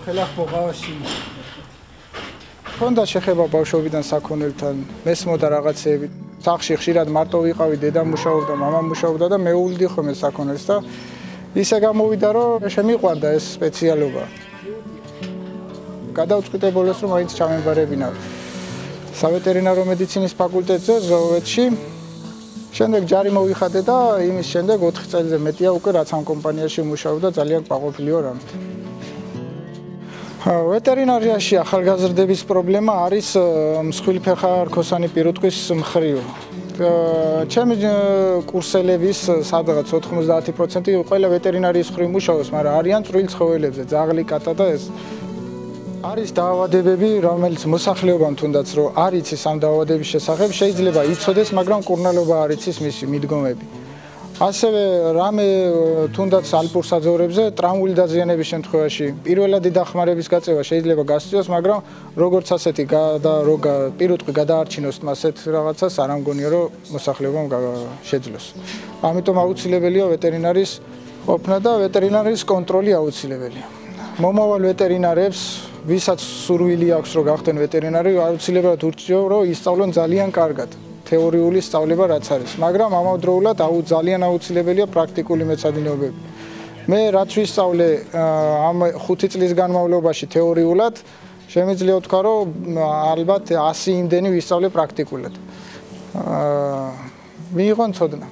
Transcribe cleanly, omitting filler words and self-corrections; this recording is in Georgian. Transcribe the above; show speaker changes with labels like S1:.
S1: ხელახ მოყავაში. Ქონდა შეხება ბავშვობიდან საქონელთან, მესმოდა რაღაცეები. სახლში ხშირად მარტო ვიყავი, დედა მუშაობდა, მამა მუშაობდა და მე ულდი ხოლმე საქონელს და ისე გამოვიდა, რომ შემიყვარდა ეს სპეციალობა. გადავწყვიტე ბოლოს, რომ მაინც ჩამემბარებინა სავეტერინარო მედიცინის ფაკულტეტზე ზოოვეთში. შემდეგ ჯარი მოვიხადე და იმის შემდეგ 4 წელზე მეტია უკვე რაც ამ კომპანიაში მუშაობდა, ძალიან კმაყოფილი ვარ ამით. ვეტერინარიაში ახალგაზრდების პრობლემა არის მსხვილფეხა რქოსანი პირუტყვის მხრივ. ჩემი კურსელების სადღაც 90% ყველა ვეტერინარიის მხრივ მუშაობს, მაგრამ არიან წვრილ ცხოველებზე, ძაღლი, კატა და ეს. არის დაავადებები, რომელიც მოსახლეობამ თუნდაც რომ არ იცის ამ დაავადების შესახებ, შეიძლება იცოდეს, მაგრამ კურნალობა არ იცის მისი მიდგომები. ასევე რამე თუნდაც ალპურ საძოვრებზე ტრამვული დაზიანების შემთხვევაში პირველადი დახმარების გაწევა შეიძლება გასწიოს, მაგრამ როგორც ასეთი პირუტყვი გადაარჩინოს მასეთ რაღაცას არ ამგონია რომ მოსახლეობამ შეძლოს. ამიტომ აუცილებელია ვეტერინარის ყოფნა და ვეტერინარის კონტროლი აუცილებელია. მომავალ ვეტერინარებს ვისაც სურვილი აქვს რომ გახდნენ ვეტერინარი, აუცილებლად ურჩიო რომ ისწავლონ ძალიან კარგად. თეორიული სწავლება რაც არის, მაგრამ ამავდროულად ძალიან აუცილებელია პრაქტიკული მეცადინეობები. მე რაც ვისწავლე ამ 5 წლის განმავლობაში თეორიულად, შემიძლია ვთქვა, რომ ალბათ 100 იმდენი ვისწავლე პრაქტიკულად. მიიღო ცოდნა.